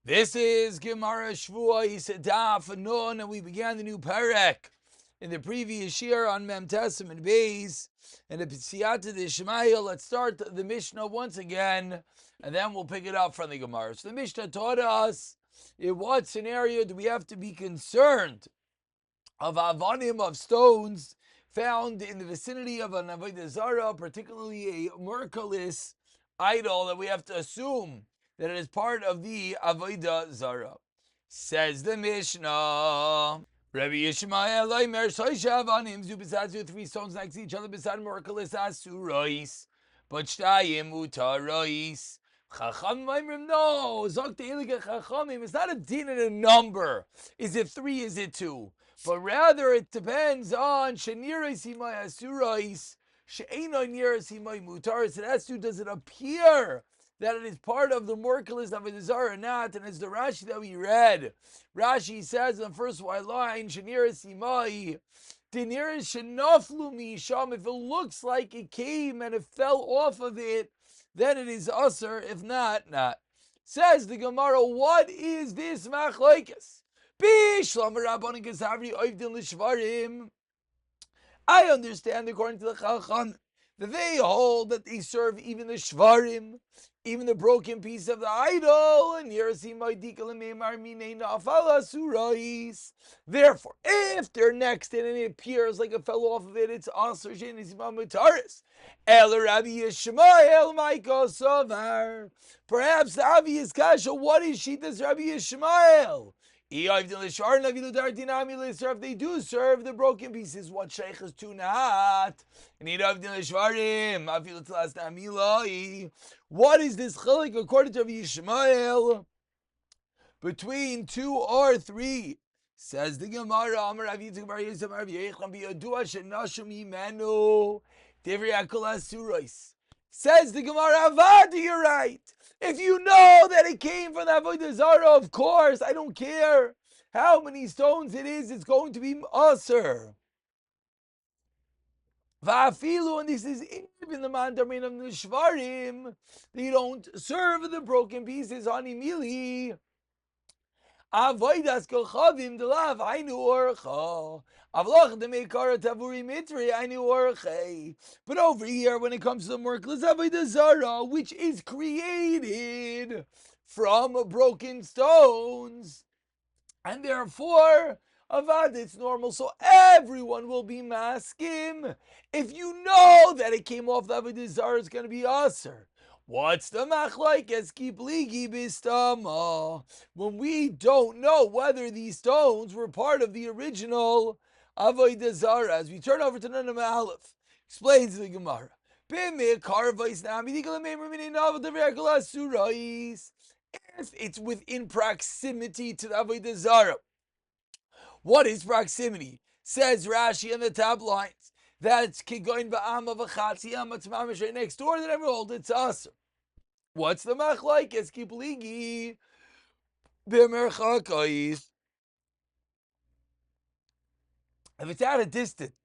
This is Gemara Shvuos Daf Nun, and we began the new Perek in the previous year on Mem Testament Beis and the Siyata D'Ishmael. Let's start the Mishnah once again, and then we'll pick it up from the Gemara. So the Mishnah taught us in what scenario do we have to be concerned of avonim, of stones found in the vicinity of an Avodah Zarah, particularly a merciless idol that we have to assume that it is part of the Avodah Zarah. Says the Mishnah, Rabbi Yishmael Omer Shoisha Avanim Zu B'Sad three stones next to each other B'Sad merciless Asurois, but Shtayim Utarois. Chacham Mrim, no, Zok Te'elige Chachamim, it's not a din and a number. Is it 3, is it 2? But rather it depends on Shenirais Himai Asurais, She'eino Nirais Himai Mutaris. It has to, does it appear that it is part of the merciless of Avodah Zarah or not? And it's the Rashi that we read. Rashi says in the first white line, Shenirais Himai, Deniris Shenaflu Misham, if it looks like it came and it fell off of it, then it is usher. If not, not. Says the Gemara, what is this machlokes? I understand, according to the Chacham, that they hold that they serve even the shvarim, even the broken piece of the idol, and therefore, if they're next to it and it appears like it fell off of it, it's also mutaris. Perhaps the obvious kasha, what is she, this Rabbi Yishmael? If they do serve the broken pieces, what sheikh is to not? What is this chilik according to Rabbi Yishmael? Between 2 or 3. Says the Gemara, says the Gemara, Avodah, you're right. If you know that it came from the Avodah Zarah, of course, I don't care how many stones it is, it's going to be aser. Va'afilu, and this is even the mandarin of the shvarim, they don't serve the broken pieces on imili. Avodas kochavim delav ainu orcha. Avloch de meikara tavuri mitri ainu orchei. But over here, when it comes to the merklas Avodah Zarah, which is created from broken stones, and therefore avad, it's normal, so everyone will be maskim. If you know that it came off the Avodah Zarah, it's going to be aser. What's the machlokes kipligi bistama? When we don't know whether these stones were part of the original Avodah Zarah. As we turn over to Nun Aleph, explains the Gemara. If it's within proximity to the Avodah Zarah. What is proximity? Says Rashi in the top lines. That's kigoin ba'am of a chatziyam, it's mamish right next door, that everyone holds it's aser. What's the machlokes kipligi b'merchakais? If it's at a distance,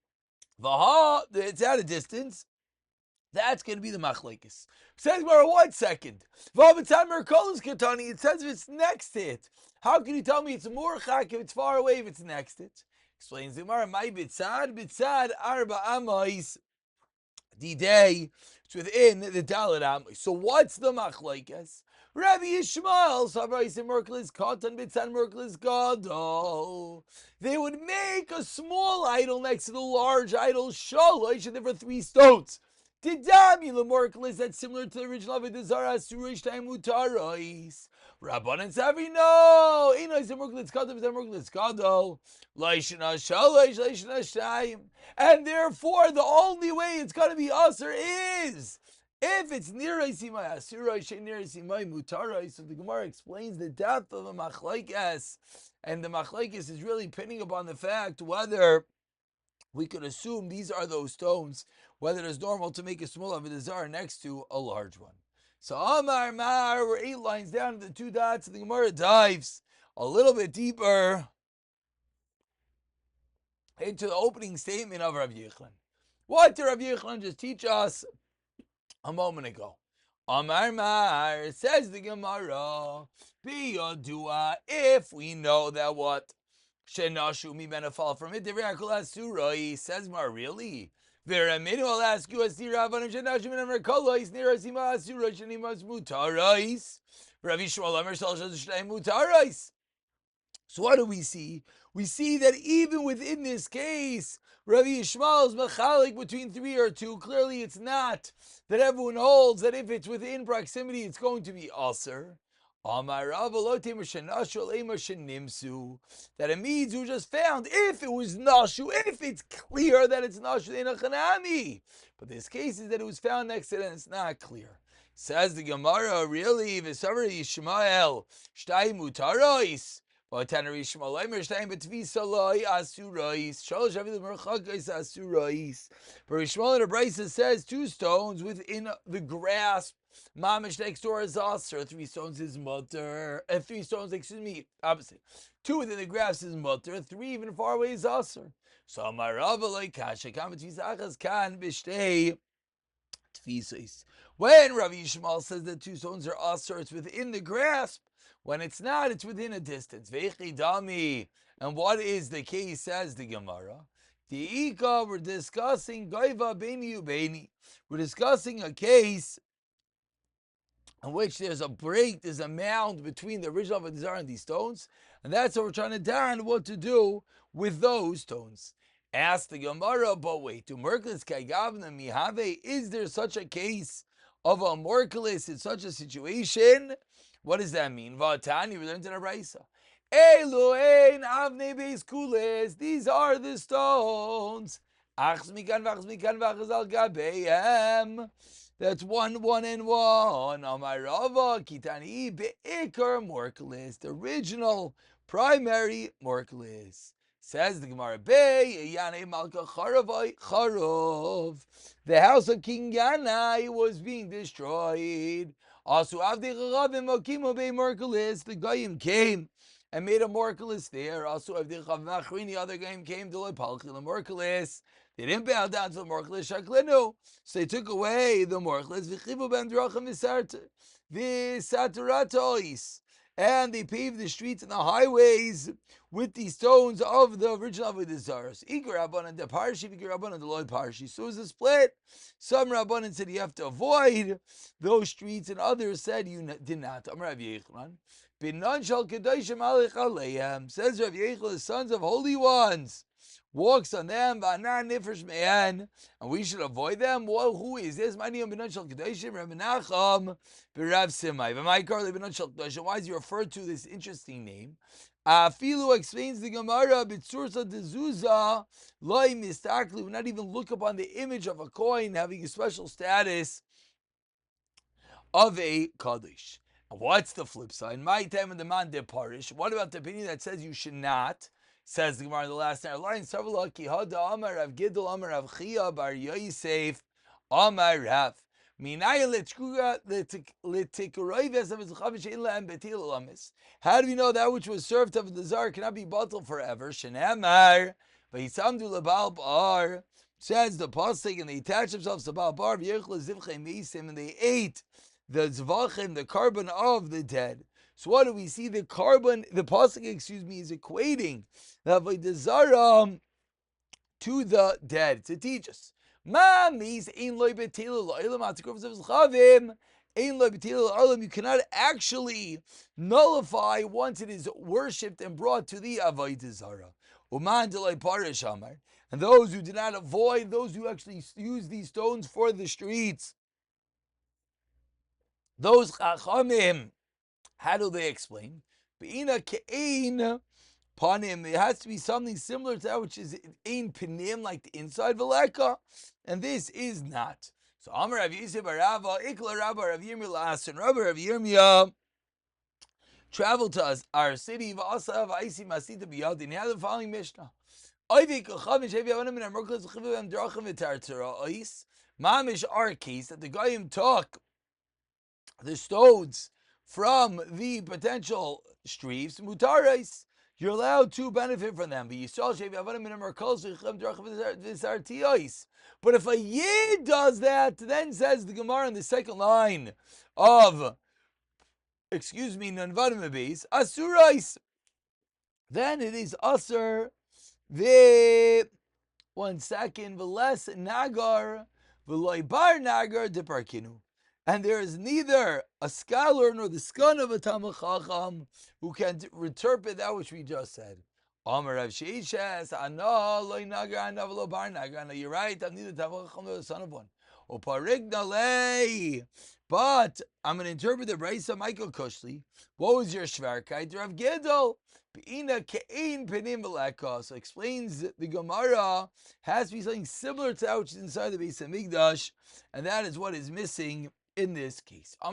that's going to be the machlokes. Says Mara, 1 second. It says if it's next to it. How can you tell me it's murchak if it's far away if it's next to it? Explains the Gemara, my bitzad arba amais. The day it's within the dalit amais. So what's the machlokes? Rabbi Yishmael Savrais Merklis Katan Bitzad Merklis Gadol. They would make a small idol next to the large idol Shalosh, and there were 3 stones. Didami Lemorklis, that's similar to the original Avodah Zarah Surish Time Mutarais. Rabbanan Savi, no, Enois Merklis Katan Bitzad Merklis Gadol. Leishna Shalosh, Leishna Shtaim. And therefore, the only way it's going to be aser is if it's nirais imay asurai, she'nirais imay mutarai. So the Gemara explains the depth of the machlokes, and the machlokes is really pinning upon the fact whether we could assume these are those stones, whether it's normal to make a small Avodah Zarah next to a large one. So Amar Mar, we're 8 lines down to the 2 dots, and the Gemara dives a little bit deeper into the opening statement of Rabbi Yochanan. What did Rabbi Yochanan just teach us a moment ago? Amar Mar, says the Gemara, Biyodua, if we know that what? Shenashu mimena fall from it, says Mar, really? Veraminu, I'll ask you, Asira Avanim Shenashu mimena Merkolos, Nirasima Asura Shenimas Mutarais, Ravi Shmuel Amar Shalshash Mutarais. So what do we see? We see that even within this case, Rabbi Yishmael is machalik between 3 or 2. Clearly it's not that everyone holds that if it's within proximity, it's going to be aser. That it means who just found if it was nashu, if it's clear that it's nashu in a chanami. But this case is that it was found next to it and it's not clear. Says the Gemara, really, V'savar Yishmael, Shtay Mutarois. For Yishmael in a brisa says 2 stones within the grasp. Mamish next door is aser. 3 stones is mutter. 3 stones, opposite. 2 within the grasp is mutter. 3 even far away is aser. So Amarava like kasha kam tvisachas kan bishtei tfisos. When Rabbi Yishmael says that 2 stones are aser, it's within the grasp. When it's not, it's within a distance. Dami. And what is the case, says the Gemara? We're discussing Gaiva Beni Ubeni. We're discussing a case in which there's a break, there's a mound between the original Avodah Zarah and these stones. And that's what we're trying to down what to do with those stones. Ask the Gemara, but wait, is there such a case of a morkalis in such a situation? What does that mean? Vatani, we learned in a brisa. Eluein avnei beis kules. These are the stones. Achs mikan v'achs al gabeim. That's 1, 1, and 1. Amarava kitani beikar morkalis. The original primary morkalis. Says the Gemara, Yane Malka Charov. The house of King Yanai was being destroyed. Also, the Goyim came and made a morkalis there. Also, the other Goyim came to the morkalis. They didn't bow down to the morkalis shaklinu, so they took away the morkalis. And they paved the streets and the highways with the stones of the original Avodah Zarah. Iker Rabbanan de Parshi, Iker Rabbanan de Loi Parshi. So it was a split. Some Rabbanan said you have to avoid those streets, and others said you did not. Amar Rav Yechlan, Binan shal Kedoshim alech aleim. Says Rav Yechlan, the sons of holy ones walks on them, and we should avoid them. Well, who is this? My name is Binan Kedoshim, Rav Menachem, B'Rav Simai. Why is he referred to this interesting name? Afilu explains the Gemara, B'Tzursa Dezuza, Loi Mistakli, would not even look upon the image of a coin having a special status of a Kaddish. And what's the flip side? My time in the man de Parish. What about the opinion that says you should not? Says the Gemara in the last line, Savala ki hada Amar Rav Gidel Amar Rav Chia bar Yosef Amar Rav. How do we know that which was served of the Zarah cannot be bottled forever? Shenamar, says the pasuk, and they attached themselves to Baal Bar, and they ate the zvachim, the carbon of the dead. So what do we see? The pasuk, is equating the Avodah Zarah to the dead to teach us. You cannot actually nullify once it is worshipped and brought to the Avodah Zarah. And those who did not avoid, those who actually use these stones for the streets, those chachamim, how do they explain? Panim, it has to be something similar to that which is in pinim, like the inside veleka, and this is not. So Amar Rav Yisib Rava, Ikla Rabba Rav Yirmiyah, and Rabba Rav Yirmiyah traveled to us, our city. V'asav Aisi Masita Biyadin. He had the following Mishnah. Mamish our case that the Goyim took the stones from the potential streets, mutarais. you're allowed to benefit from them. But if a Yid does that, then says the Gemara in the second line of, Nanvadim Beis, Asurais, then it is Asur, one second, Veles Nagar, Veloy Bar Nagar Deparkinu. And there is neither a scholar nor the son of a Talmid Chacham who can interpret that which we just said. Amar Rav Sheishes, Ana loy nagar, ana v'lo bar nagar. You're right, I'm neither Talmid Chacham nor the son of one. Uparigna lei. But I'm going to interpret the Brisa Michael Kushli. What was your Shvarkite? Rav Gidol. So explains the Gemara has to be something similar to that which is inside the Beis Hamikdash, and that is what is missing in this case. The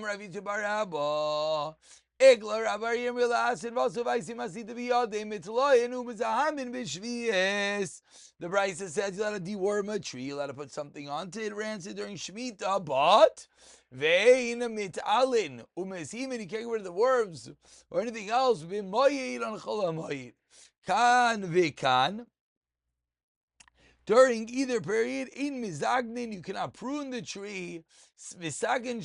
Brisa says you let to deworm a tree, you let to put something onto it, rancid during Shemitah, but vein mitalin umesimin, you can't get rid of the worms or anything else. Kan vikan. During either period, in mizagnin, you cannot prune the tree. Visakin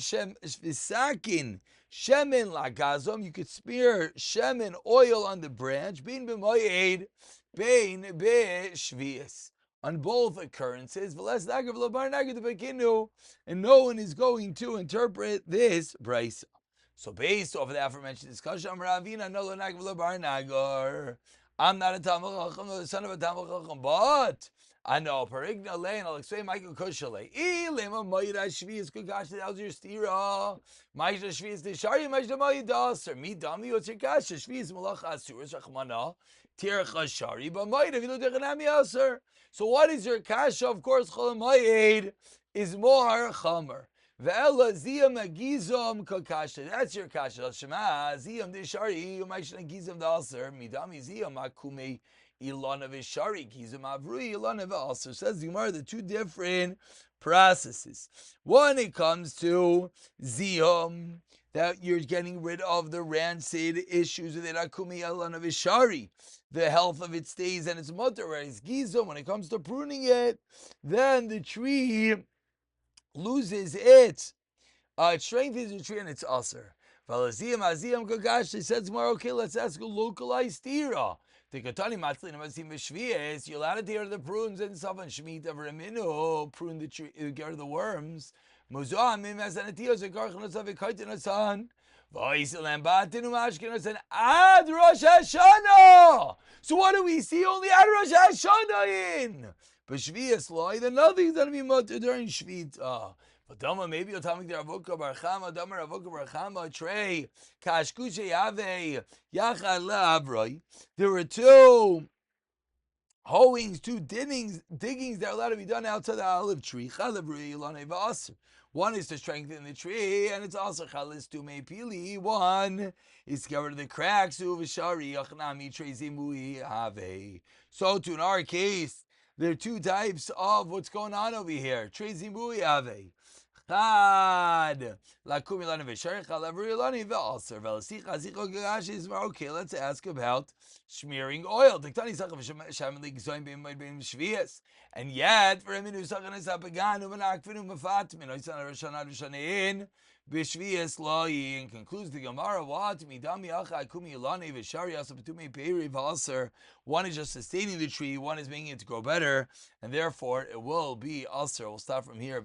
shemen lagazom, you could smear shemen oil on the branch. Bein b'moyed, bein b'shvius. On both occurrences, and no one is going to interpret this brisa. So based off of the aforementioned discussion, I'm not a Talmid Chacham, the son of a Talmid Chacham, but I know Parigna lay, and I'll explain Michael Kushale. Ilema Moira Shvius Kukash, that was your stira. Maisha Shvius the Shari, Maisha Moidas, or me Dami, what's your kash? Shvius Malach Asur, Shachmana, Tircha Shari, but Moira, if you don't take an Asur. So what is your kash? Of course, Cholam Moed is more Chomer. Ve'ela ziyam agizom kakasha. That's your kasha. Shema ziyam de shari. Umayshna gizom the aser. Midami ziyam akume ilana v'shari gizom avrui ilana v'aser. Says the Gemara, the two different processes. One, it comes to ziyam, that you're getting rid of the rancid issues with it. Akume ilana v'shari. The health of it stays and it's mutter. Whereas gizom, when it comes to pruning it, then the tree loses its strength is a tree and it's usher. Valaziyam aziyam kagash. Says more. Okay, let's ask a localized tira. The katani matzlin amasim v'shvius. You're allowed to tear the prunes and stuff on shmita v'raminu. Prune the tree, get rid of the worms. Muzoam imazanatiyos v'karchanosav v'kaitinosan. V'oiselam batinu mashkinosan ad Rosh Hashanah. So what do we see? Only ad Rosh Hashanah in. But Shvius loy, then nothing's going to be mutter during Shvita. But Dama, maybe you'll tell me the Avodah Barchama, Dama Avodah Barchama, Trey, Kashkushe Yave, Yachad La'avroi. There were two hoeings, two diggings that are allowed to be done outside the olive tree. One is to strengthen the tree, and it's also chalis to meipili. One is to get rid of the cracks. So, to in our case, there are two types of what's going on over here. Trezi mui ave. Chad. Okay, let's ask about smearing oil. And yet, for him, and concludes the Gemara, one is just sustaining the tree, one is making it to grow better, and therefore it will be ulcer. We'll start from here.